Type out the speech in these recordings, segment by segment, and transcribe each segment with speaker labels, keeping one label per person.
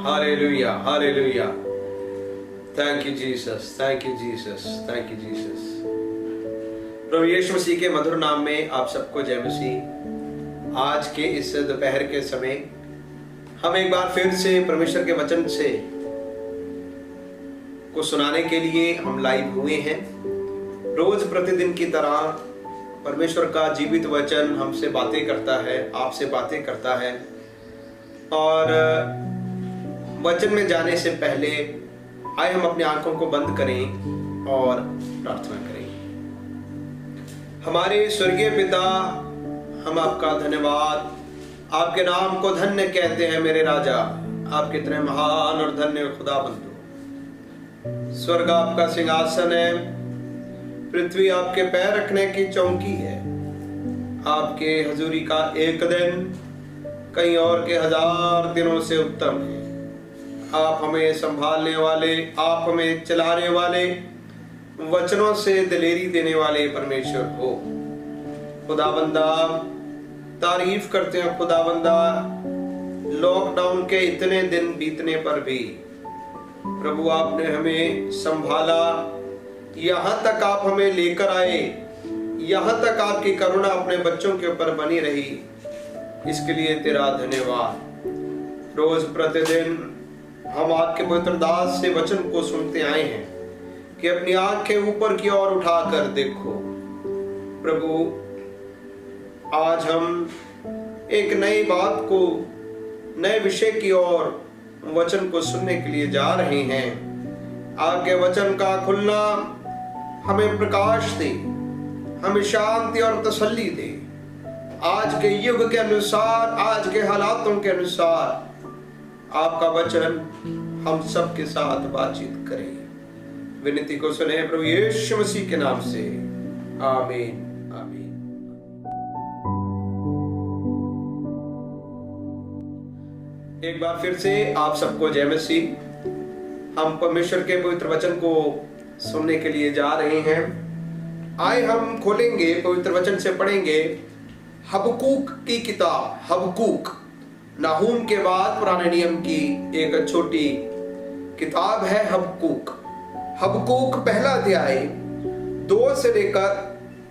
Speaker 1: Hallelujah, hallelujah. Thank you Jesus, thank you Jesus, thank you Jesus. प्रभु यीशु मसीह के मधुर नाम में आप सबको जय मसीह। आज के इस दोपहर के समय हम एक बार फिर से परमेश्वर के वचन से को सुनाने के लिए हम लाइव हुए हैं। रोज प्रतिदिन की तरह परमेश्वर का जीवित वचन हमसे बातें करता है, आपसे बातें करता है। और वचन में जाने से पहले आए हम अपनी आंखों को बंद करें और प्रार्थना करें। हमारे स्वर्गीय पिता, हम आपका धन्यवाद, आपके नाम को धन्य कहते हैं मेरे राजा। आप कितने महान और धन्य खुदा बंधु। स्वर्ग आपका सिंहासन है, पृथ्वी आपके पैर रखने की चौकी है। आपके हजूरी का एक दिन कहीं और के 1000 दिनों से उत्तम है। आप हमें संभालने वाले, आप हमें चलाने वाले, वचनों से दिलेरी देने वाले परमेश्वर हो। खुदाबंदा तारीफ करते हैं खुदाबंदा। लॉकडाउन के इतने दिन बीतने पर भी प्रभु आपने हमें संभाला, यहाँ तक आप हमें लेकर आए, यहाँ तक आपकी करुणा अपने बच्चों के ऊपर बनी रही। इसके लिए तेरा धन्यवाद। रोज प्रतिदिन हम आपके पवित्र दास से वचन को सुनते आए हैं कि अपनी आंखें ऊपर की ओर उठाकर देखो। प्रभु आज हम एक नई बात को, नए विषय की ओर वचन को सुनने के लिए जा रहे हैं। आपके वचन का खुलना हमें प्रकाश दे, हमें शांति और तसल्ली दे। आज के युग के अनुसार, आज के हालातों के अनुसार आपका वचन हम सब के साथ बातचीत करे। विनती को सुने प्रभु यीशु मसीह के नाम से, आमीन, आमीन। एक बार फिर से आप सबको जय मसीह। हम परमेश्वर के पवित्र वचन को सुनने के लिए जा रहे हैं। आए हम खोलेंगे, पवित्र वचन से पढ़ेंगे हबक्कूक की किताब। हबक्कूक नाहूम के बाद पुराने नियम की एक छोटी किताब है हबक्कूक। हबक्कूक पहला अध्याय 2 से लेकर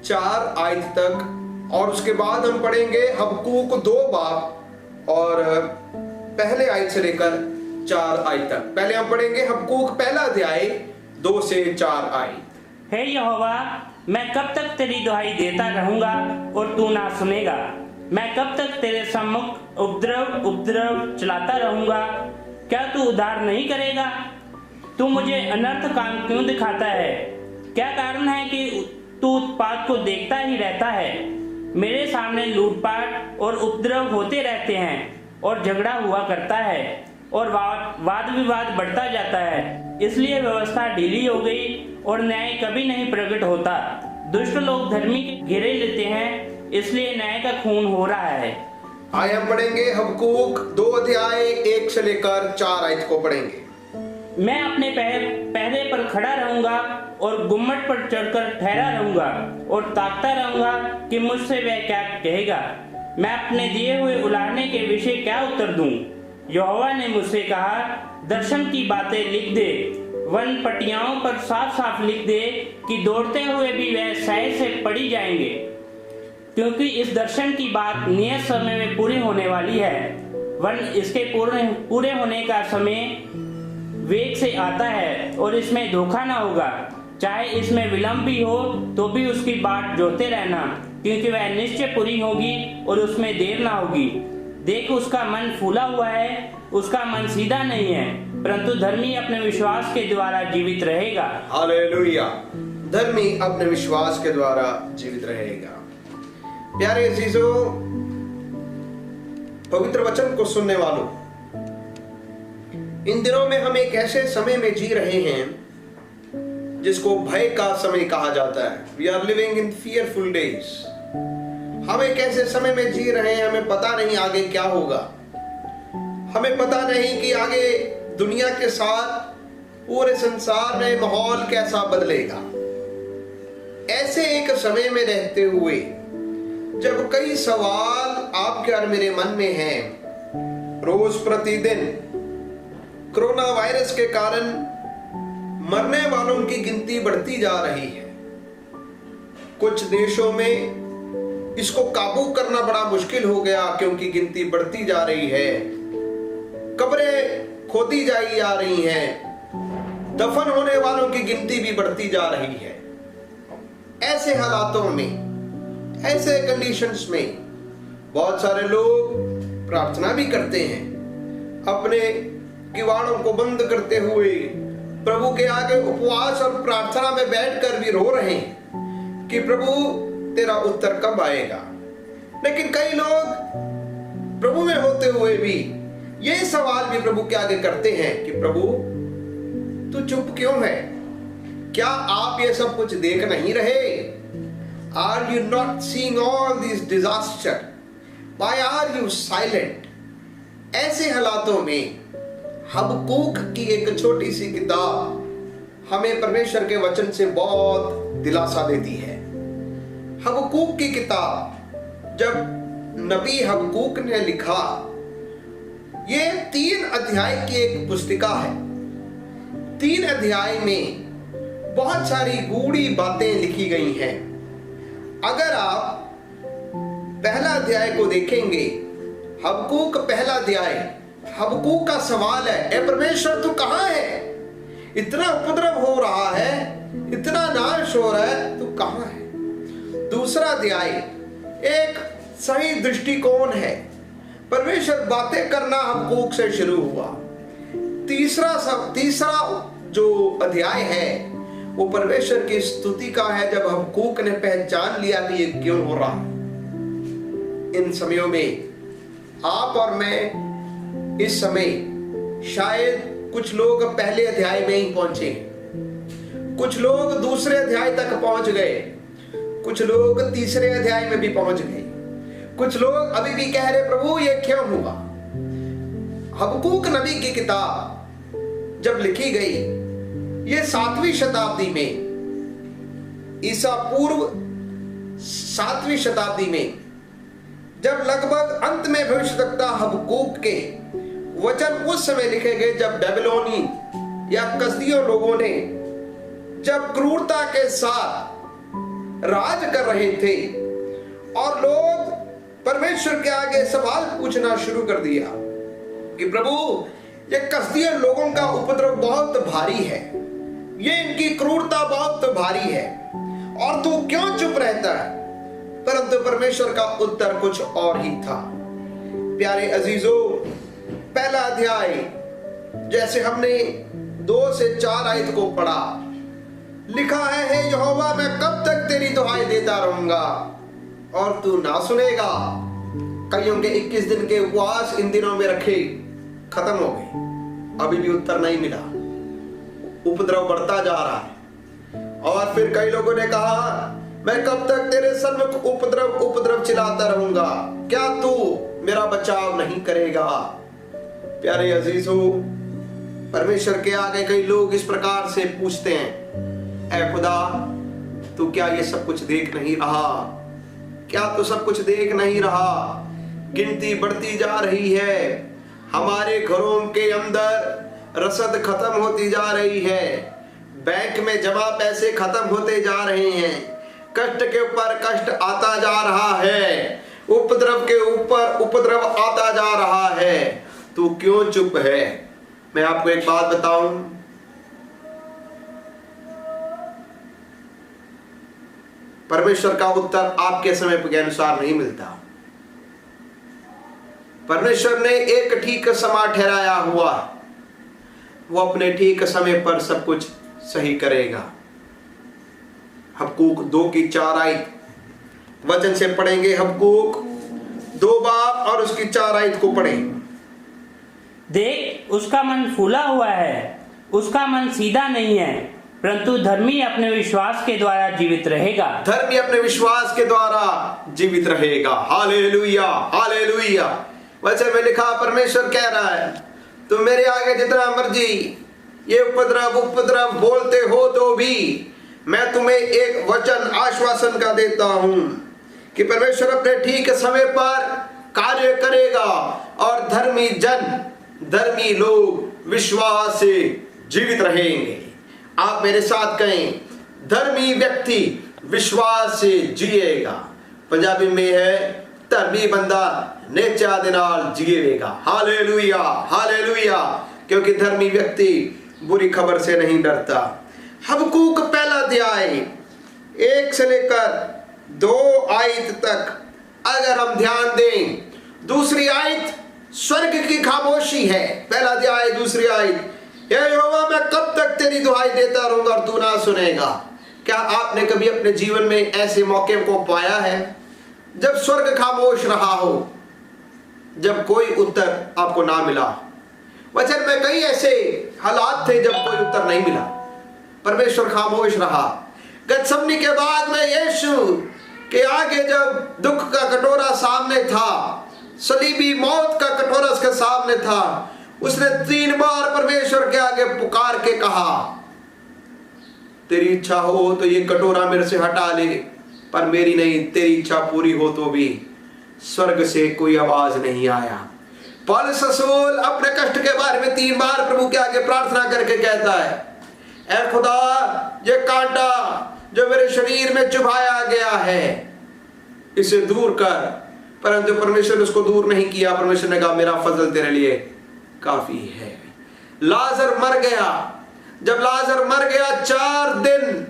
Speaker 1: 4 आयत तक, और उसके बाद हम पढ़ेंगे हबक्कूक 2 बाब और पहले आयत से लेकर 4 आयत तक। पहले हम पढ़ेंगे हबक्कूक पहला अध्याय 2 से 4 आयत।
Speaker 2: हे यहोवा, मैं कब तक तेरी दुहाई देता रहूंगा और तू ना सुनेगा? मैं कब तक तेरे सम्मुख उपद्रव चलाता रहूंगा? क्या तू उद्धार नहीं करेगा? तू मुझे अनर्थ काम क्यों दिखाता है? क्या कारण है कि तू उत्पात को देखता ही रहता है? मेरे सामने लूटपाट और उपद्रव होते रहते हैं और झगड़ा हुआ करता है और वाद विवाद बढ़ता जाता है। इसलिए व्यवस्था ढीली हो गई और न्याय कभी नहीं प्रकट होता। दुष्ट लोग धर्मी के घेरे लेते हैं, इसलिए न्याय का खून हो रहा है।
Speaker 1: आइए हम पढ़ेंगे हबक्कूक 2 अध्याय 1 से लेकर 4 आयत को पढ़ेंगे।
Speaker 2: मैं अपने पहरे पर खड़ा रहूंगा और गुम्मट पर चढ़कर ठहरा रहूंगा और ताकता रहूंगा कि मुझसे वह क्या कहेगा। मैं अपने दिए हुए उलाहने के विषय क्या उत्तर दूं? यहोवा ने मुझसे कहा, दर्शन की बातें लिख दे, वन पटियाओं पर साफ साफ लिख दे कि दौड़ते हुए भी वह सहज से पड़ी जाएंगे, क्योंकि इस दर्शन की बात नियत समय में पूरी होने वाली है। वन इसके पूरे होने का समय वेग से आता है और इसमें धोखा ना होगा। चाहे इसमें विलंब भी हो तो भी उसकी बाट जोते रहना, क्योंकि वह निश्चय पूरी होगी और उसमें देर ना होगी। देख, उसका मन फूला हुआ है, उसका मन सीधा नहीं है, परंतु धर्मी अपने विश्वास के द्वारा जीवित रहेगा।
Speaker 1: हालेलुया। धर्मी अपने विश्वास के द्वारा जीवित रहेगा। प्यारे अजीजों, पवित्र वचन को सुनने वालों, इन दिनों में हम एक ऐसे समय में जी रहे हैं जिसको भय का समय कहा जाता है। We are living in fearful days। हम एक ऐसे समय में जी रहे हैं, हमें पता नहीं आगे क्या होगा। हमें पता नहीं कि आगे दुनिया के साथ पूरे संसार में माहौल कैसा बदलेगा। ऐसे एक समय में रहते हुए जब कई सवाल आपके और मेरे मन में हैं, रोज प्रतिदिन कोरोना वायरस के कारण मरने वालों की गिनती बढ़ती जा रही है। कुछ देशों में इसको काबू करना बड़ा मुश्किल हो गया क्योंकि गिनती बढ़ती जा रही है। कब्रें खोदी जाई जा रही हैं, दफन होने वालों की गिनती भी बढ़ती जा रही है। ऐसे हालातों में, ऐसे कंडीशंस में बहुत सारे लोग प्रार्थना भी करते हैं, अपने किवाड़ों को बंद करते हुए प्रभु के आगे उपवास और प्रार्थना में बैठकर भी रो रहे हैं कि प्रभु तेरा उत्तर कब आएगा। लेकिन कई लोग प्रभु में होते हुए भी ये सवाल भी प्रभु के आगे करते हैं कि प्रभु तू चुप क्यों है? क्या आप ये सब कुछ देख नहीं रहे? Are you not seeing all these disaster? Why are you silent? ऐसे हालातों में हबक्कूक की एक छोटी सी किताब हमें परमेश्वर के वचन से बहुत दिलासा देती है। हबक्कूक की किताब जब नबी हबक्कूक ने लिखा, ये 3 अध्याय की एक पुस्तिका है। 3 अध्याय में बहुत सारी गूढ़ी बातें लिखी गई हैं। अगर आप पहला अध्याय को देखेंगे, हबक्कूक पहला अध्याय, हबक्कूक का सवाल है, ए परमेश्वर तू कहां है? इतना उपद्रव हो रहा है, इतना नाश हो रहा है, तू कहां है? दूसरा अध्याय एक सही दृष्टिकोण है, परमेश्वर बातें करना हबक्कूक से शुरू हुआ। तीसरा जो अध्याय है वो परमेश्वर की स्तुति का है, जब हबक्कूक ने पहचान लिया कि ये क्यों हो रहा। इन समयों में आप और मैं इस समय शायद कुछ लोग पहले अध्याय में ही पहुंचे, कुछ लोग दूसरे अध्याय तक पहुंच गए, कुछ लोग तीसरे अध्याय में भी पहुंच गए, कुछ लोग अभी भी कह रहे प्रभु ये क्यों हुआ। हबक्कूक नबी की किताब जब लिखी गई, ये 7वीं शताब्दी में, ईसा पूर्व 7वीं शताब्दी में, जब लगभग अंत में भविष्यवक्ता हबक्कूक के वचन उस समय लिखे गए जब बेबीलोनी या कसदियों लोगों ने जब क्रूरता के साथ राज कर रहे थे और लोग परमेश्वर के आगे सवाल पूछना शुरू कर दिया कि प्रभु ये कसदियों लोगों का उपद्रव बहुत भारी है, ये इनकी क्रूरता बहुत भारी है और तू क्यों चुप रहता है? परंतु परमेश्वर का उत्तर कुछ और ही था। प्यारे अजीजों, पहला अध्याय जैसे हमने 2 से 4 आयत को पढ़ा, लिखा है, हे यहोवा मैं कब तक तेरी दुहाई देता रहूंगा और तू ना सुनेगा। कईयों के 21 दिन के उपवास इन दिनों में रखे खत्म हो गए, अभी भी उत्तर नहीं मिला, उपद्रव बढ़ता जा रहा है। और फिर कई लोगों ने कहा मैं कब तक तेरे सन्मुख उपद्रव चिल्लाता रहूंगा, क्या तू मेरा बचाव नहीं करेगा? प्यारे अजीजों, परमेश्वर के आगे कई लोग इस प्रकार से पूछते हैं, ऐ खुदा तू क्या ये सब कुछ देख नहीं रहा? क्या तू सब कुछ देख नहीं रहा? गिनती बढ़ती जा रही है, हमारे घरों के अंदर रसद खत्म होती जा रही है, बैंक में जमा पैसे खत्म होते जा रहे हैं, कष्ट के ऊपर कष्ट आता जा रहा है, उपद्रव के ऊपर उपद्रव आता जा रहा है, तू क्यों चुप है? मैं आपको एक बात बताऊं, परमेश्वर का उत्तर आपके समय के अनुसार नहीं मिलता। परमेश्वर ने एक ठीक समय ठहराया हुआ, वो अपने ठीक समय पर सब कुछ सही करेगा। हबक्कूक 2 की 4 आयत वचन से पढ़ेंगे। हबक्कूक 2 बाब और उसकी 4 आयत को पढ़ें।
Speaker 2: देख उसका मन फूला हुआ है, उसका मन सीधा नहीं है, परंतु धर्मी अपने विश्वास के द्वारा जीवित रहेगा।
Speaker 1: धर्मी अपने विश्वास के द्वारा जीवित रहेगा। Hallelujah, hallelujah. वचन में लिखा, परमेश्वर कह रहा है तुम मेरे आगे जितना मर्जी ये उपद्रव बोलते हो तो भी मैं तुम्हें एक वचन आश्वासन का देता हूं कि परमेश्वर अपने ठीक समय पर कार्य करेगा और धर्मी लोग विश्वास से जीवित रहेंगे। आप मेरे साथ कहें, धर्मी व्यक्ति विश्वास से जिएगा। पंजाबी में है, धर्मी बंदा नेचा दे नाल जिएगा। Hallelujah, hallelujah. क्योंकि धर्मी व्यक्ति बुरी खबर से नहीं डरता। हबक्कूक पहला अध्याय 1 से लेकर 2 आयत तक अगर हम ध्यान दें, दूसरी आयत स्वर्ग की खामोशी है। पहला अध्याय दूसरी आयत, हे यहोवा मैं कब तक तेरी दुहाई देता रहूंगा और तू ना सुनेगा। क्या आपने कभी अपने जीवन में ऐसे मौके को पाया है जब स्वर्ग खामोश रहा हो, जब कोई उत्तर आपको ना मिला? वचन में कई ऐसे हालात थे जब कोई उत्तर नहीं मिला, परमेश्वर खामोश रहा। गतसमनी के बाद में यीशु के आगे जब दुख का कटोरा सामने था, सलीबी मौत का कटोरा उसके सामने था, उसने 3 बार परमेश्वर के आगे पुकार के कहा, तेरी इच्छा हो तो ये कटोरा मेरे से हटा ले, पर मेरी नहीं, तेरी इच्छा पूरी हो तो भी। स्वर्ग से कोई आवाज नहीं आया। पौलुस रसूल अपने कष्ट के बारे में 3 बार प्रभु के आगे प्रार्थना करके कहता है, ऐ खुदा, ये कांटा जो मेरे शरीर में चुभाया गया है इसे दूर कर। परंतु परमेश्वर ने उसको दूर नहीं किया। परमेश्वर ने कहा, मेरा फजल तेरे लिए काफी है। लाजर मर गया। जब लाजर मर गया, 4 दिन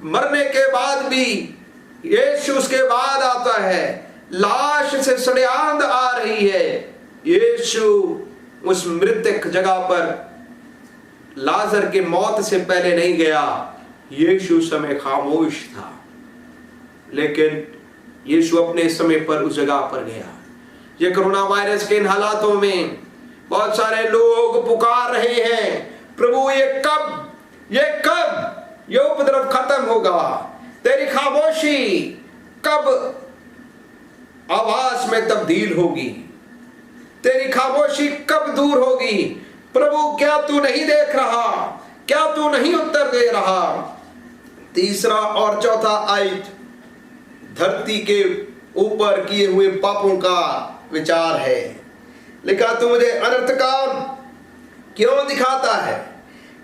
Speaker 1: मरने के बाद भी यीशु उसके बाद आता है। लाश से सड़ियांद आ रही है। यीशु उस मृतक जगह पर लाजर के मौत से पहले नहीं गया। यीशु समय खामोश था, लेकिन यीशु अपने समय पर उस जगह पर गया। ये कोरोना वायरस के इन हालातों में बहुत सारे लोग पुकार रहे हैं, प्रभु ये कब ये उपद्रव खत्म होगा? तेरी खामोशी कब आवाज में तब्दील होगी? तेरी खामोशी कब दूर होगी? प्रभु क्या तू नहीं देख रहा? क्या तू नहीं उत्तर दे रहा? 3 और 4 आयत धरती के ऊपर किए हुए पापों का विचार है। लिखा, तू मुझे अनर्थ काम क्यों दिखाता है?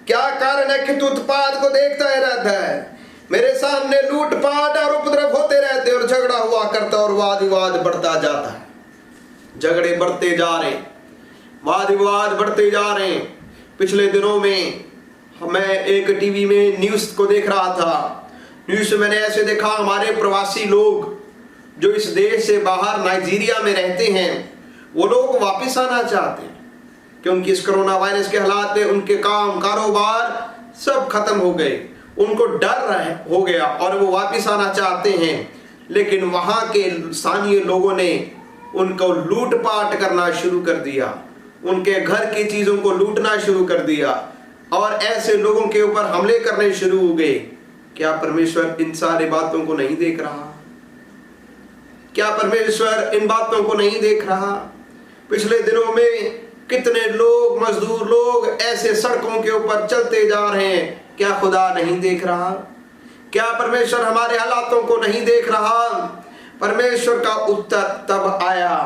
Speaker 1: क्या कारण है कि तू उत्पात को देखता ही रहता है? मेरे सामने लूटपाट और उपद्रव होते रहते और झगड़ा हुआ करता और वाद विवाद बढ़ता जाता है। झगड़े बढ़ते जा रहे, वाद विवाद बढ़ते जा रहे हैं। पिछले दिनों में मैं एक टीवी में न्यूज को देख रहा था। न्यूज में मैंने ऐसे देखा, हमारे प्रवासी लोग जो इस देश से बाहर नाइजीरिया में रहते हैं, वो लोग वापस आना चाहते हैं क्योंकि इस कोरोना वायरस के हालात में उनके काम कारोबार सब खत्म हो गए। उनको डर हो गया और वो वापस आना चाहते हैं, लेकिन वहां के स्थानीय लोगों ने उनको लूटपाट करना शुरू कर दिया, उनके घर की चीजों को लूटना शुरू कर दिया और ऐसे लोगों के ऊपर हमले करने शुरू हो गए। क्या परमेश्वर इन सारी बातों को नहीं देख रहा? क्या परमेश्वर इन बातों को नहीं देख रहा? पिछले दिनों में कितने लोग, मजदूर लोग ऐसे सड़कों के ऊपर चलते जा रहे हैं। क्या खुदा नहीं देख रहा? क्या परमेश्वर हमारे हालातों को नहीं देख रहा? परमेश्वर का उत्तर तब आया,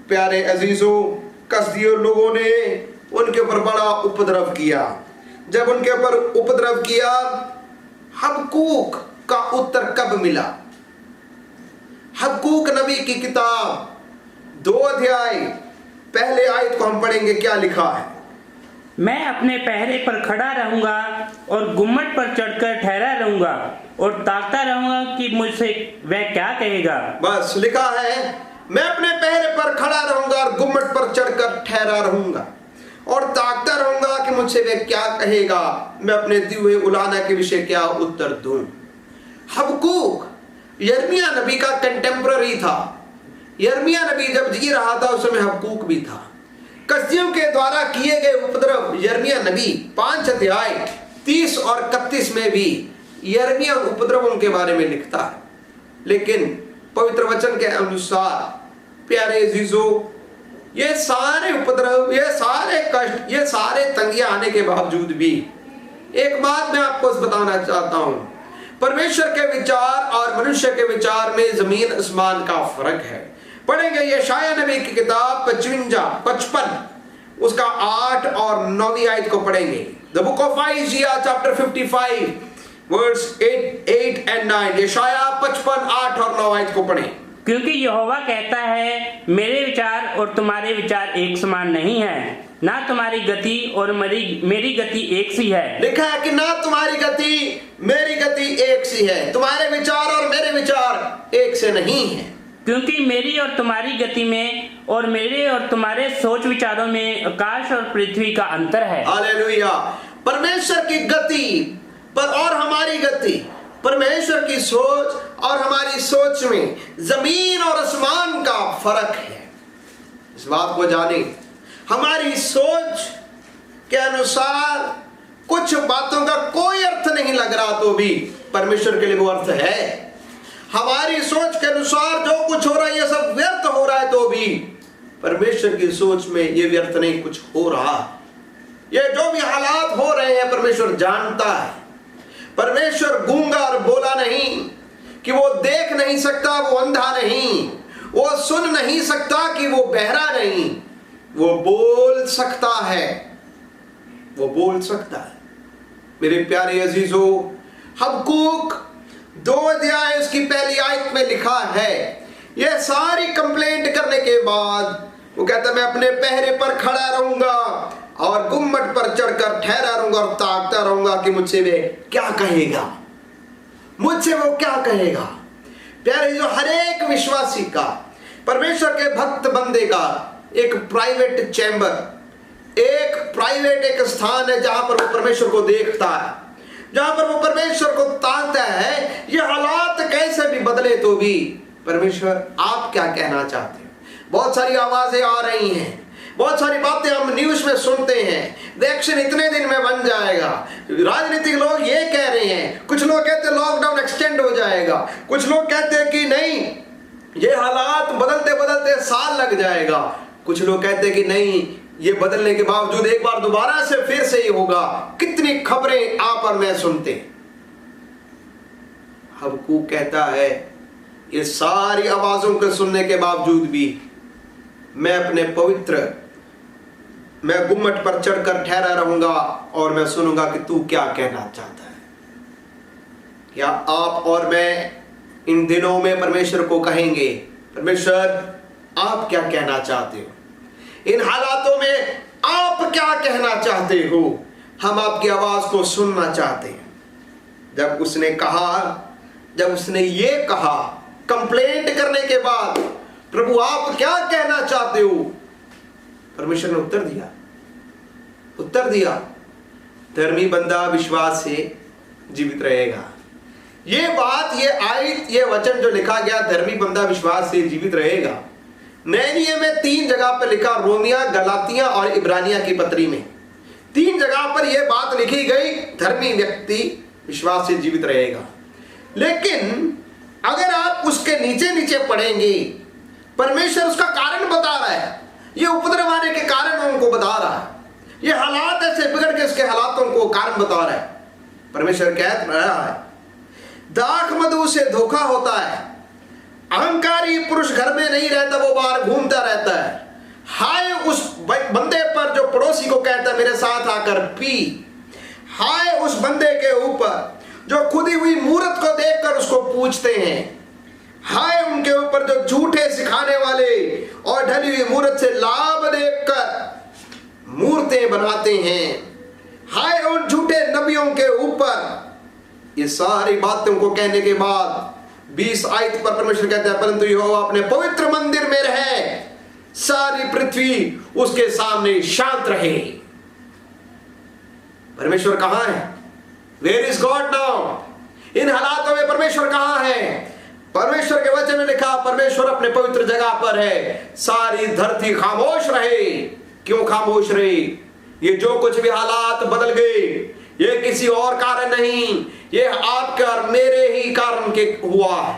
Speaker 1: प्यारे अजीजों, कसदियों लोगों ने उनके ऊपर बड़ा उपद्रव किया। जब उनके ऊपर उपद्रव किया, हबक्कूक का उत्तर कब मिला? हबक्कूक नबी की किताब 2 अध्याय पहले आयत को हम पढ़ेंगे। क्या लिखा है?
Speaker 2: मैं अपने पहरे पर खड़ा रहूंगा और गुम्मट पर चढ़कर ठहरा रहूंगा और ताकता रहूंगा कि मुझसे वह क्या कहेगा।
Speaker 1: बस लिखा है, मैं अपने पहरे पर खड़ा रहूंगा और गुम्मट पर चढ़कर ठहरा रहूंगा और ताकता रहूंगा कि मुझसे वह क्या कहेगा। मैं अपने दिए हुए उलाना के विषय क्या उत्तर दूं? हबक्कूक यिर्मयाह नबी का कंटेम्पररी था। यिर्मयाह नबी जब जी रहा था उस समय हबक्कूक भी था। कसदियों के द्वारा किए गए उपद्रव यिर्मयाह नबी 5 अध्याय 30 और 31 में भी यिर्मयाह उपद्रवों के बारे में लिखता है। लेकिन पवित्र वचन के अनुसार प्यारे अजीजों, ये सारे उपद्रव, ये सारे कष्ट, ये सारे तंगियां आने के बावजूद भी एक बात मैं आपको बताना चाहता हूं, परमेश्वर के विचार और मनुष्य के विचार में जमीन आसमान का फर्क है। पढ़ेंगे यशायाह नबी की किताब 55 उसका 8 और 9वीं आयत को पढ़ेंगे। The book of Isaiah chapter 55 verse 8 and 9। यशायाह 55 8 और 9 आयत को पढ़ें।
Speaker 2: क्योंकि यहोवा कहता है, मेरे विचार और तुम्हारे विचार एक समान नहीं है, ना तुम्हारी गति और मेरी गति एक सी है।
Speaker 1: लिखा है कि ना तुम्हारी गति मेरी गति एक सी है, तुम्हारे विचार और मेरे विचार एक से नहीं है।
Speaker 2: क्योंकि मेरी और तुम्हारी गति में और मेरे और तुम्हारे सोच विचारों में आकाश और पृथ्वी का अंतर है।
Speaker 1: हालेलुया। परमेश्वर की गति पर और हमारी गति, परमेश्वर की सोच और हमारी सोच में जमीन और आसमान का फर्क है। इस बात को जाने, हमारी सोच के अनुसार कुछ बातों का कोई अर्थ नहीं लग रहा तो भी परमेश्वर के लिए वो अर्थ है। हमारी सोच के अनुसार जो कुछ हो रहा है ये सब व्यर्थ हो रहा है तो भी परमेश्वर की सोच में ये व्यर्थ नहीं कुछ हो रहा। ये जो भी हालात हो रहे हैं परमेश्वर जानता है। परमेश्वर गूंगा और बोला नहीं कि वो देख नहीं सकता, वो अंधा नहीं, वो सुन नहीं सकता कि वो बहरा नहीं, वो बोल सकता है, वो बोल सकता है। मेरे प्यारे अजीजों, हबक्कूक 2 अध्याय उसकी पहली आयत में लिखा है, यह सारी कंप्लेंट करने के बाद वो कहता मैं अपने पहरे पर खड़ा रहूंगा और गुम्मट पर चढ़कर ठहरा रहूंगा और ताकता रहूंगा कि मुझसे वे क्या कहेगा, मुझसे वो क्या कहेगा। प्यारे जो हर एक विश्वासी का, परमेश्वर के भक्त बंदे का एक प्राइवेट चैम्बर, एक प्राइवेट एक स्थान है जहां पर वो परमेश्वर को देखता है, जहां पर वो परमेश्वर को ताकता है। ये हालात कैसे भी बदले तो भी परमेश्वर आप क्या कहना चाहते हैं। बहुत सारी आवाजें आ रही हैं, बहुत सारी बातें हम न्यूज में सुनते हैं, वैक्सीन इतने दिन में बन जाएगा, राजनीतिक लोग ये कह रहे हैं, कुछ लोग कहते हैं लॉकडाउन एक्सटेंड हो जाएगा, कुछ लोग कहते हैं कि नहीं ये हालात बदलते बदलते साल लग जाएगा, कुछ लोग कहते हैं कि नहीं ये बदलने के बावजूद एक बार दोबारा से फिर से ही होगा। कितनी खबरें आप और मैं सुनते। हबक्कूक कहता है ये सारी आवाजों को सुनने के बावजूद भी मैं अपने पवित्र, मैं गुम्मट पर चढ़कर ठहरा रहूंगा और मैं सुनूंगा कि तू क्या कहना चाहता है। क्या आप और मैं इन दिनों में परमेश्वर को कहेंगे, परमेश्वर आप क्या कहना चाहते हो, इन हालातों में आप क्या कहना चाहते हो, हम आपकी आवाज को सुनना चाहते हैं। जब उसने कहा, जब उसने ये कहा कंप्लेंट करने के बाद, प्रभु आप क्या कहना चाहते हो, परमेश्वर ने उत्तर दिया, धर्मी बंदा विश्वास से जीवित रहेगा। ये बात, ये आयत, ये वचन जो लिखा गया धर्मी बंदा विश्वास से जीवित रहेगा, नए नियम में 3 जगह पर लिखा, रोमिया, गलातिया और इब्रानिया की पत्री में 3 जगह पर यह बात लिखी गई, धर्मी व्यक्ति विश्वास से जीवित रहेगा। लेकिन अगर आप उसके नीचे नीचे पढ़ेंगे, परमेश्वर उसका कारण बता रहा है, ये उपद्रव आने के कारण उनको बता रहा है, ये हालात ऐसे बिगड़ के उसके हालातों को कारण बता रहा है। परमेश्वर कह रहा है दाख मधु से धोखा होता है, अहंकारी पुरुष घर में नहीं रहता, वो बाहर घूमता रहता है। हाय उस बंदे पर जो पड़ोसी को कहता है मेरे साथ आकर पी, हाय उस बंदे के ऊपर जो खुदी हुई मूर्त को देखकर उसको पूछते हैं, हाय उनके ऊपर जो झूठे सिखाने वाले और ढली हुई मूर्त से लाभ देखकर मूर्तें बनाते हैं, हाय उन झूठे नबियों के ऊपर। ये सारी बातों को कहने के बाद 20 आयत पर परमेश्वर कहता है परंतु यहोवा अपने पवित्र मंदिर में रहे, सारी पृथ्वी उसके सामने शांत रहे। परमेश्वर कहां है? Where is God now? इन हालातों में परमेश्वर कहां है? परमेश्वर के वचन में लिखा परमेश्वर अपने पवित्र जगह पर है, सारी धरती खामोश रहे। क्यों खामोश रहे? ये जो कुछ भी हालात बदल गए, ये किसी और कारण नहीं, ये आपके और मेरे ही कारण के हुआ है,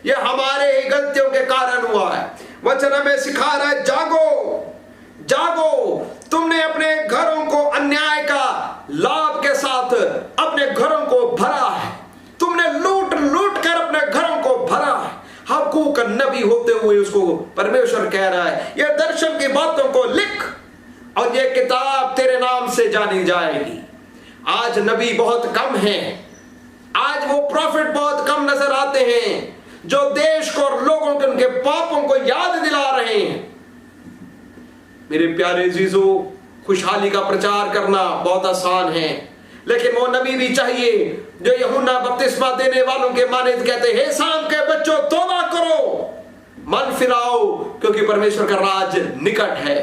Speaker 1: ये हमारे ही गलतियों के कारण हुआ है। वचन हमें सिखा रहा है जागो, जागो, तुमने अपने घरों को अन्याय का लाभ के साथ अपने घरों को भरा है, तुमने लूट लूट कर अपने घरों को भरा है। हबक्कूक नबी होते हुए उसको परमेश्वर कह रहा है ये दर्शन की बातों को लिख और ये किताब तेरे नाम से जानी जाएगी। आज नबी बहुत कम हैं, आज वो प्रॉफिट बहुत कम नजर आते हैं जो देश को और लोगों के उनके पापों को याद दिला रहे हैं। मेरे प्यारे अजीजों, खुशहाली का प्रचार करना बहुत आसान है, लेकिन वो नबी भी चाहिए जो यूहन्ना बपतिस्मा देने वालों के मानिंद कहते हैं, हे शाम के बच्चों तौबा करो, मन फिराओ, क्योंकि परमेश्वर का राज निकट है।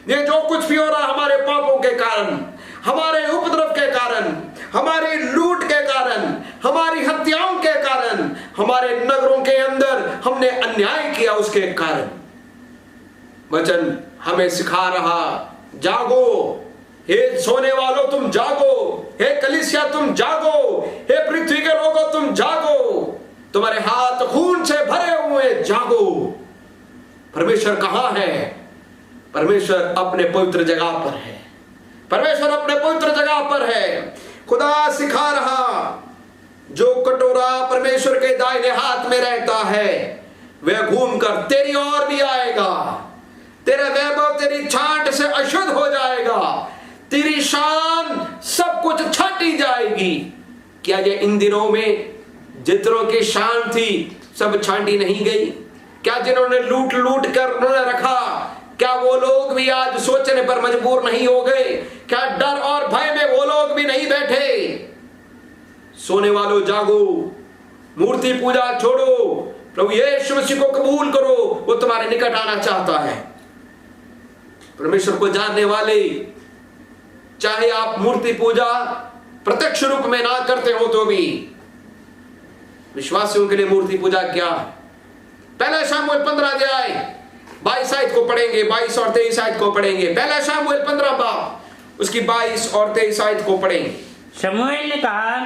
Speaker 1: ये जो कुछ भी हो रहा हमारे पापों के कारण, हमारे उपद्रव के कारण, हमारी लूट के कारण, हमारी हत्याओं के कारण, हमारे नगरों के अंदर हमने अन्याय किया उसके कारण, वचन हमें सिखा रहा, जागो हे सोने वालों तुम जागो, हे कलीसिया तुम जागो, हे पृथ्वी के लोगों तुम जागो, तुम्हारे हाथ खून से भरे हुए जागो। परमेश्वर कहां है? परमेश्वर अपने पवित्र जगह पर है, परमेश्वर अपने पवित्र जगह पर है। खुदा सिखा रहा, जो कटोरा परमेश्वर के दाहिने हाथ में रहता है वह घूमकर तेरी ओर भी आएगा, तेरा वैभव तेरी छांट से अशुद्ध हो जाएगा, तेरी शान सब कुछ छाटी जाएगी। क्या ये इन दिनों में जितनों की शान थी सब छांटी नहीं गई? क्या जिन्होंने लूट लूट कर उन्होंने रखा, क्या वो लोग भी आज सोचने पर मजबूर नहीं हो गए? क्या डर और भय में वो लोग भी नहीं बैठे? सोने वालों जागो, मूर्ति पूजा छोड़ो, प्रभु यीशु मसीह को कबूल करो, वो तुम्हारे निकट आना चाहता है। परमेश्वर को जानने वाले, चाहे आप मूर्ति पूजा प्रत्यक्ष रूप में ना करते हो तो भी विश्वासियों के लिए मूर्ति पूजा क्या है? पहला शमूएल 15 अध्याय 22 आयत को पढ़ेंगे, 22 और 23 आयत को पढ़ेंगे। पहला शमूएल 15 बाब उसकी 22 और 23 आयत को पढ़ेंगे।
Speaker 2: शमूएल ने कहा,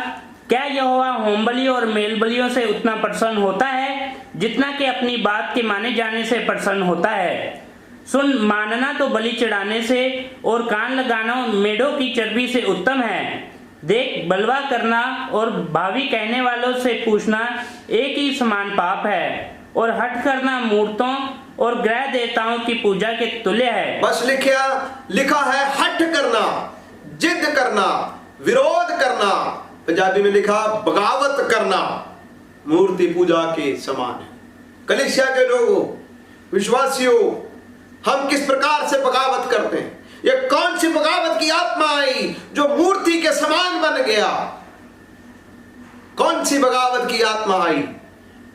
Speaker 2: क्या यहोवा होमबलि और मेलबलियों से उतना प्रसन्न होता है जितना कि अपनी बात के माने जाने से प्रसन्न होता है? सुन, मानना तो बलि चढ़ाने से और कान लगाना मेढ़ों की चर्बी से उत्तम है। देख, बलवा करना और भावी कहने वालों से पूछना एक ही समान पाप है, और हठ करना मूर्तों और ग्रह देवताओं की पूजा के तुल्य है।
Speaker 1: बस लिखा है हठ करना, जिद करना, विरोध करना, पंजाबी में लिखा बगावत करना, मूर्ति पूजा के समान है। कलीसिया के लोगों, विश्वासियों, हम किस प्रकार से बगावत करते हैं? ये कौन सी बगावत की आत्मा आई जो मूर्ति के समान बन गया? कौन सी बगावत की आत्मा आई?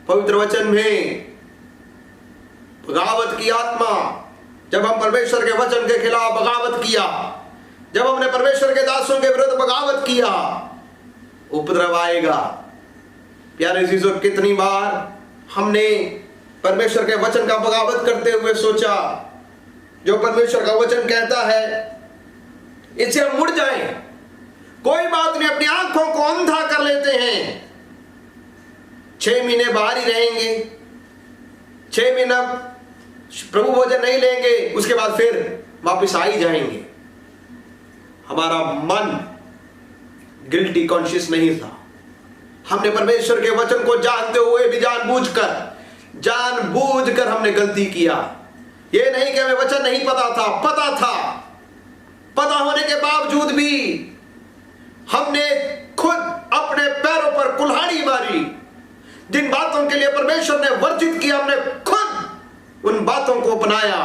Speaker 1: पवित्र वचन में बगावत की आत्मा, जब हम परमेश्वर के वचन के खिलाफ बगावत किया, जब हमने परमेश्वर के दासों के विरुद्ध बगावत किया, उपद्रव आएगा। प्यारे अजीजों, कितनी बार हमने परमेश्वर के वचन का बगावत करते हुए सोचा, जो परमेश्वर का वचन कहता है इससे हम मुड़ जाएं, कोई बात नहीं, अपनी आंखों को अंधा कर लेते हैं, 6 महीने बाहर ही रहेंगे, 6 महीना प्रभु भोजन नहीं लेंगे, उसके बाद फिर वापस आ ही जाएंगे। हमारा मन गिल्टी कॉन्शियस नहीं था। हमने परमेश्वर के वचन को जानते हुए भी जानबूझकर हमने गलती किया। ये नहीं कि हमें वचन नहीं पता था, पता होने के बावजूद भी हमने खुद अपने पैरों पर कुल्हाड़ी मारी। जिन बातों के लिए परमेश्वर ने वर्जित किया, हमने खुद उन बातों को अपनाया।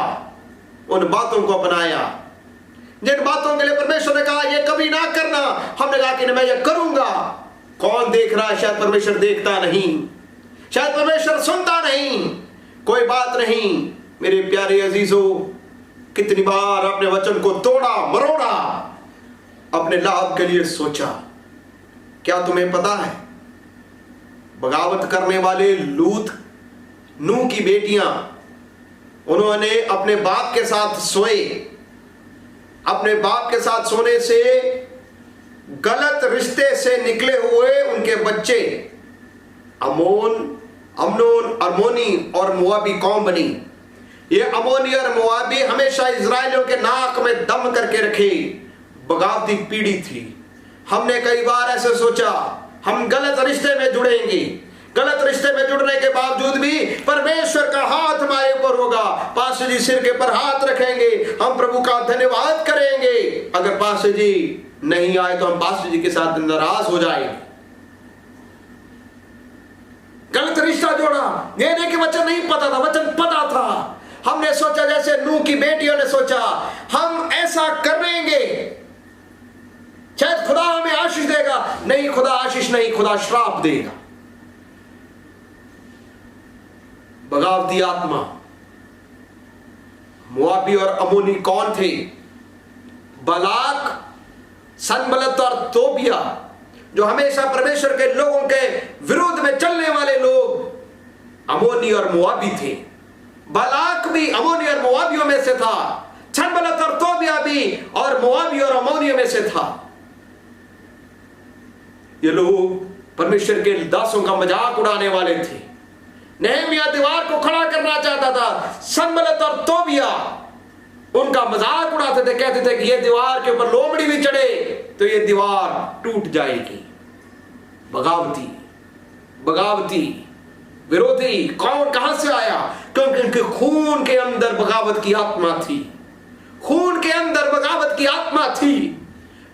Speaker 1: जिन बातों के लिए परमेश्वर ने कहा ये कभी ना करना, हमने कहा कि मैं ये करूंगा। कौन देख रहा है? शायद परमेश्वर देखता नहीं, शायद परमेश्वर सुनता नहीं, कोई बात नहीं। मेरे प्यारे अजीजों, कितनी बार अपने वचन को तोड़ा मरोड़ा, अपने लाभ के लिए सोचा। क्या तुम्हें पता है, बगावत करने वाले लूत, नूह की बेटियां, उन्होंने अपने बाप के साथ सोए। अपने बाप के साथ सोने से गलत रिश्ते से निकले हुए उनके बच्चे अमनोन, अरमोनी और मोआबी कौम बनी। ये अमोनी और मोआबी हमेशा इजराइलियों के नाक में दम करके रखे बगावती पीढ़ी थी। हमने कई बार ऐसे सोचा हम गलत रिश्ते में जुड़ेंगे, गलत रिश्ते में जुड़ने के बावजूद भी परमेश्वर का हाथ हमारे ऊपर होगा। पास्टर जी सिर के पर हाथ रखेंगे, हम प्रभु का धन्यवाद करेंगे। अगर पास्टर जी नहीं आए तो हम पास्टर जी के साथ नाराज हो जाएंगे। गलत रिश्ता जोड़ा, ये नहीं कि वचन नहीं पता था, वचन पता था। हमने सोचा जैसे नूह की बेटियों ने सोचा हम ऐसा करेंगे, शायद खुदा हमें आशीष देगा। नहीं, खुदा आशीष नहीं, खुदा श्राप देगा। बगावती आत्मा मोआबी और अमोनी कौन थे? बलाक, सनबलत और तोबिया, जो हमेशा परमेश्वर के लोगों के विरोध में चलने वाले लोग अमोनी और मोआबी थे। बलाक भी अमोनी और मोआबियों में से था, सनबलत और तोबिया भी और मोआबी और अमोनियों में से था। ये लोग परमेश्वर के दासों का मजाक उड़ाने वाले थे। नेहमिया दीवार को खड़ा करना चाहता था, सनबलत और तोबिया उनका मजाक उड़ाते थे, कहते थे कि ये दीवार के ऊपर लोमड़ी भी चढ़े तो ये दीवार टूट जाएगी। बगावती बगावती विरोधी कौन, कहां से आया? क्योंकि उनके खून के अंदर बगावत की आत्मा थी। खून के अंदर बगावत की आत्मा थी।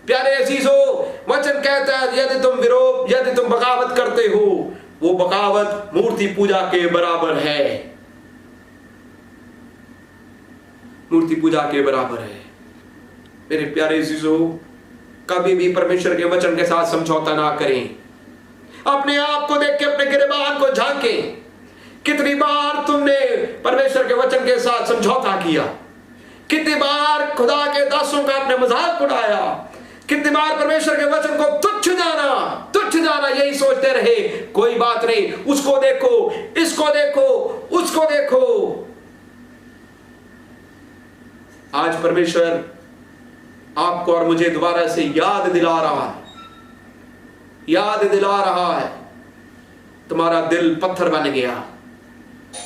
Speaker 1: प्यारे अजीजों, वचन कहता है यदि तुम बगावत करते हो, वो बगावत मूर्ति पूजा के बराबर है। मूर्ति पूजा के बराबर है। मेरे प्यारे अजीजों, कभी भी परमेश्वर के वचन के साथ समझौता ना करें। अपने आप को देख के अपने गिरबान को झांके। कितनी बार तुमने परमेश्वर के वचन के साथ समझौता किया? कितनी बार खुदा के दासों का अपने मजाक उड़ाया? कितनी बार परमेश्वर के वचन को तुच्छ जाना, यही सोचते रहे कोई बात नहीं, उसको देखो, इसको देखो, उसको देखो। आज परमेश्वर आपको और मुझे दोबारा से याद दिला रहा है, तुम्हारा दिल पत्थर बन गया,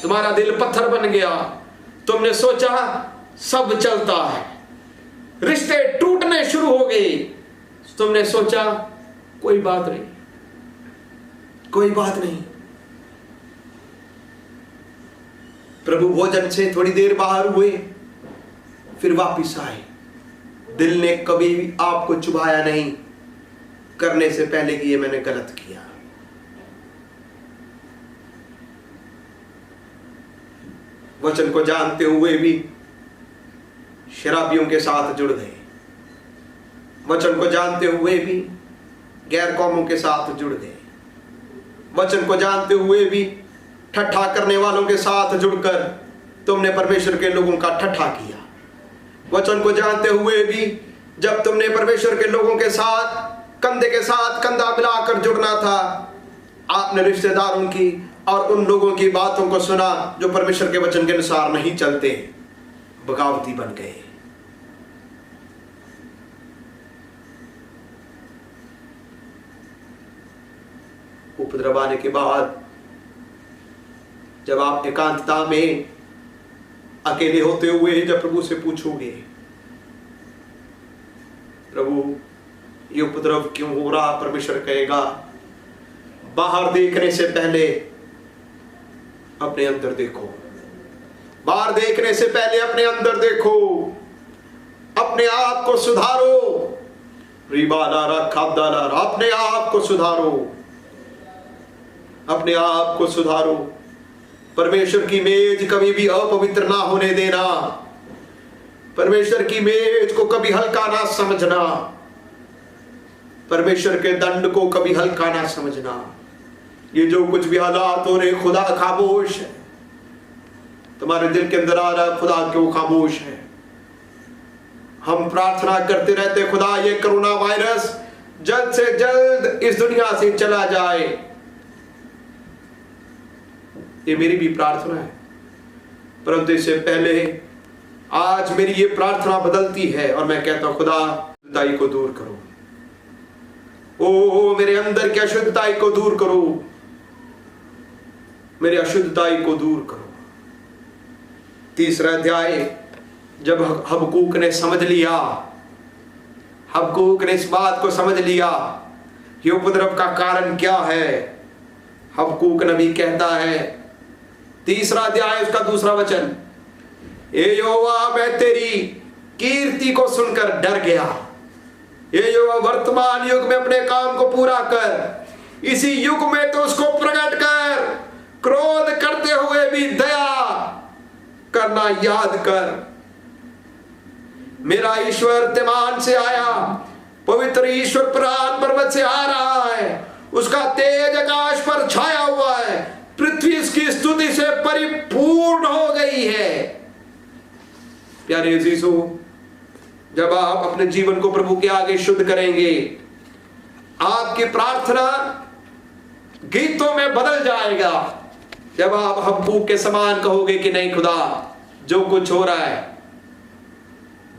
Speaker 1: तुम्हारा दिल पत्थर बन गया। तुमने सोचा सब चलता है, रिश्ते टूटने शुरू हो गए। तुमने सोचा कोई बात नहीं, कोई बात नहीं। प्रभु भोजन से थोड़ी देर बाहर हुए, फिर वापिस आए। दिल ने कभी आपको चुभाया नहीं करने से पहले कि ये मैंने गलत किया। वचन को जानते हुए भी शराबियों के साथ जुड़ गए। वचन को जानते हुए भी गैर कौमों के साथ जुड़ गए। वचन को जानते हुए भी ठट्ठा करने वालों के साथ जुड़कर तुमने परमेश्वर के लोगों का ठट्ठा किया। वचन को जानते हुए भी जब तुमने परमेश्वर के लोगों के साथ कंधे के साथ कंधा मिलाकर जुड़ना था, आपने रिश्तेदारों की और उन लोगों की बातों को सुना जो परमेश्वर के वचन के अनुसार नहीं चलते, बगावती बन गए। उपद्रव आने के बाद जब आप एकांतता में अकेले होते हुए जब प्रभु से पूछोगे, प्रभु ये उपद्रव क्यों हो रहा, परमेश्वर कहेगा बाहर देखने से पहले अपने अंदर देखो। बाहर देखने से पहले अपने अंदर देखो, अपने आप को सुधारो। अपने आप को सुधारो, अपने आप को सुधारो। परमेश्वर की मेज कभी भी अपवित्र ना होने देना। परमेश्वर की मेज को कभी हल्का ना समझना। परमेश्वर के दंड को कभी हल्का ना समझना। ये जो कुछ भी हालात हो रहे, खुदा खामोश है। तुम्हारे दिल के अंदर आ रहा, खुदा क्यों खामोश है? हम प्रार्थना करते रहते, खुदा ये कोरोना वायरस जल्द से जल्द इस दुनिया से चला जाए। ये मेरी भी प्रार्थना है, परंतु इससे पहले आज मेरी ये प्रार्थना बदलती है और मैं कहता हूं, खुदा अशुद्धताई को दूर करो। ओ मेरे अंदर की अशुद्धताई को दूर करो, मेरी अशुद्धताई को दूर करो। तीसरा अध्याय जब हबक्कूक ने समझ लिया, हबक्कूक ने इस बात को समझ लिया कि उपद्रव का कारण क्या है, हबक्कूक नबी कहता है, 3 अध्याय उसका 2 वचन, ए यहोवा मैं तेरी कीर्ति को सुनकर डर गया। ये यहोवा वर्तमान युग में अपने काम को पूरा कर, इसी युग में तो उसको प्रकट कर, क्रोध करते हुए भी दया करना याद कर। मेरा ईश्वर तेमान से आया, पवित्र ईश्वर प्राण पर्वत से आ रहा है, उसका तेज आकाश पर छाया हुआ है, पृथ्वी इसकी स्तुति से परिपूर्ण हो गई है। प्यारे यीशु, जब आप अपने जीवन को प्रभु के आगे शुद्ध करेंगे, आपकी प्रार्थना गीतों में बदल जाएगा। जब आप हबक्कूक के समान कहोगे कि नहीं खुदा, जो कुछ हो रहा है,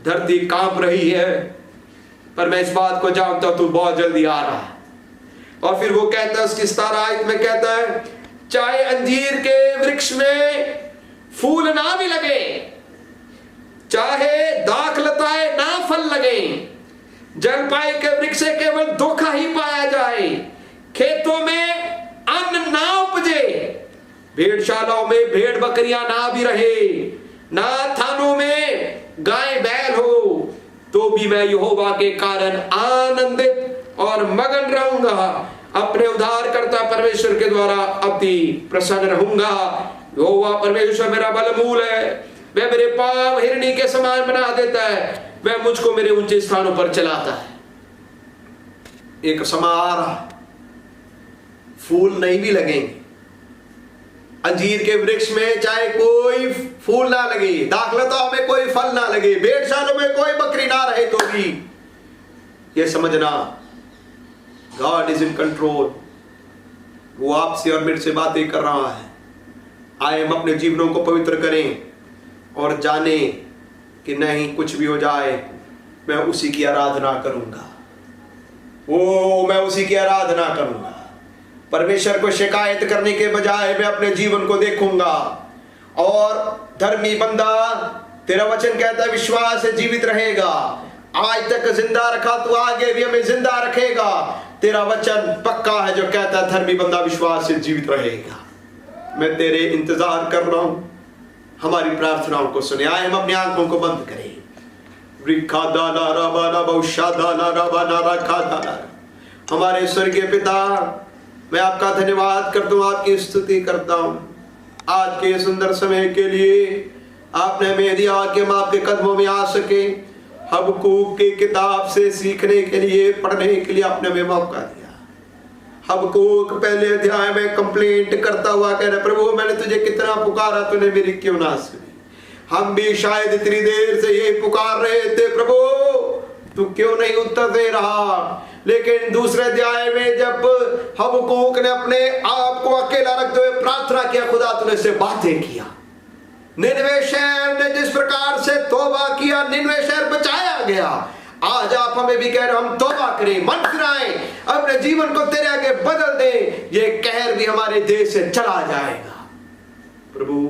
Speaker 1: धरती कांप रही है, पर मैं इस बात को जानता हूं तू बहुत जल्दी आ रहा है। और फिर वो कहता है, उसकी 17 आयत में कहता है, चाहे अंजीर के वृक्ष में फूल ना भी लगे, चाहे दाखलताएं ना फल लगे, जलपाई के वृक्ष से केवल धोखा ही पाया जाए, खेतों में अन्न ना उपजे, भेड़शालाओं में भेड़ बकरियां ना भी रहे, ना थानों में गाय बैल हो, तो भी मैं यहोवा के कारण आनंदित और मगन रहूंगा, अपने उद्धारकर्ता परमेश्वर के द्वारा अति प्रसन्न रहूंगा। यहोवा परमेश्वर मेरा बलमूल है, वह मेरे पांव हिरनी के समान बना देता है, वह मुझको मेरे ऊंचे स्थानों पर चलाता है। एक समय आ रहा, फूल नहीं भी लगेंगे, अंजीर के वृक्ष में चाहे कोई फूल ना लगे, दाखलताओं में कोई फल ना लगे, भेड़शालों में कोई बकरी ना रहे, तो भी ये समझना गॉड इज इन कंट्रोल। वो आपसे और मेरे से बातें कर रहा है। आए हम अपने जीवनों को पवित्र करें और जाने कि नहीं, कुछ भी हो जाए मैं उसी की आराधना करूंगा, मैं उसी की आराधना करूंगा। परमेश्वर को शिकायत करने के बजाय मैं अपने जीवन को देखूंगा। और धर्मी बंदा, तेरा वचन कहता है विश्वास से जीवित रहेगा। आज तक जिंदा रखा, तू आगे भी हमें जिंदा रखेगा। तेरा वचन पक्का है जो कहता है धर्मी बंदा विश्वास से जीवित रहेगा। मैं तेरे इंतजार कर रहा हूं, हमारी प्रार्थनाओं को सुने। आए हम अपनी आंखों को बंद करें। हमारे स्वर्गीय पिता, मैं आपका धन्यवाद करता हूँ, आपकी स्तुति करता हूँ आज के सुंदर समय के लिए। आपने हमें दिया कि हम आपके कदमों में आ सके। हबक्कूक की किताब से सीखने के लिए, पढ़ने के लिए आपने हमें मौका दिया। हबक्कूक पहले अध्याय में कंप्लेंट करता हुआ कह रहा, प्रभु मैंने तुझे कितना पुकारा, तूने मेरी क्यों ना सुनी। हम भी शायद इतनी देर से यही पुकार रहे थे, प्रभु तू क्यों नहीं उत्तर दे रहा। लेकिन दूसरे अध्याय में जब हबक्कूक ने अपने आप को अकेला रखते हुए प्रार्थना किया, खुदा तूने से बातें किया। निनवे शहर ने जिस प्रकार से तौबा किया, निनवे शहर बचाया गया। आज आप हमें भी कह रहे, हम तौबा करें, मन फिराएं, अपने जीवन को तेरे आगे बदल दें, ये कहर भी हमारे देश से चला जाएगा। प्रभु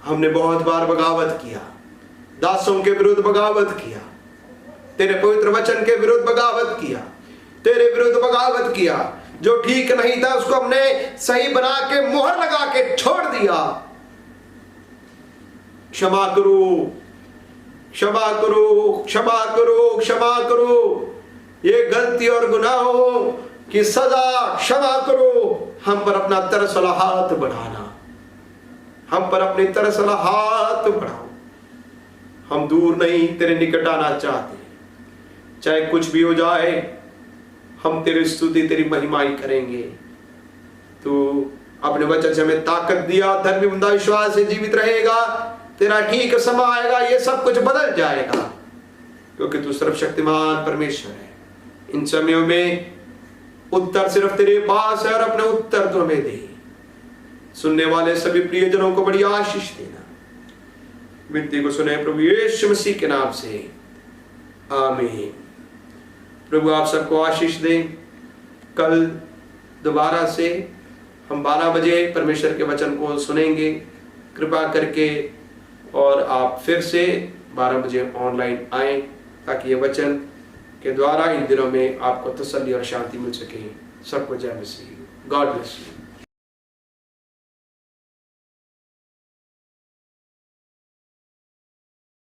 Speaker 1: हमने बहुत बार बगावत किया, दासों के विरुद्ध बगावत किया, तेरे पवित्र वचन के विरुद्ध बगावत किया, तेरे विरुद्ध बगावत किया। जो ठीक नहीं था उसको हमने सही बना के मोहर लगा के छोड़ दिया। क्षमा करो, क्षमा करो, क्षमा करो, क्षमा करो। ये गलती और गुनाहों की सजा क्षमा करो। हम पर अपना तरस वाला हाथ बढ़ाना, हम पर अपनी तरस वाला हाथ बढ़ाओ। हम दूर नहीं, तेरे निकट आना चाहते। चाहे कुछ भी हो जाए, हम तेरी स्तुति, तेरी महिमाई करेंगे। तो अपने वचन से हमें ताकत दिया, धर्मी बंदा विश्वास से जीवित रहेगा। तेरा ठीक समय आएगा, ये सब कुछ बदल जाएगा, क्योंकि तू सर्वशक्तिमान परमेश्वर है। इन समयों में उत्तर सिर्फ तेरे पास है, और अपने उत्तर तो हमें दे। सुनने वाले सभी प्रियजनों को बड़ी आशीष देना। विनती को सुने प्रभु यीशु मसीह के नाम से, आमीन। प्रभु आप सबको आशीष दे। कल दोबारा से हम 12 बजे परमेश्वर के वचन को सुनेंगे कृपा करके, और आप फिर से 12 बजे ऑनलाइन आएं, ताकि ये वचन के द्वारा इन दिनों में आपको तसल्ली और शांति मिल सके। सबको जय मसीह। God bless you.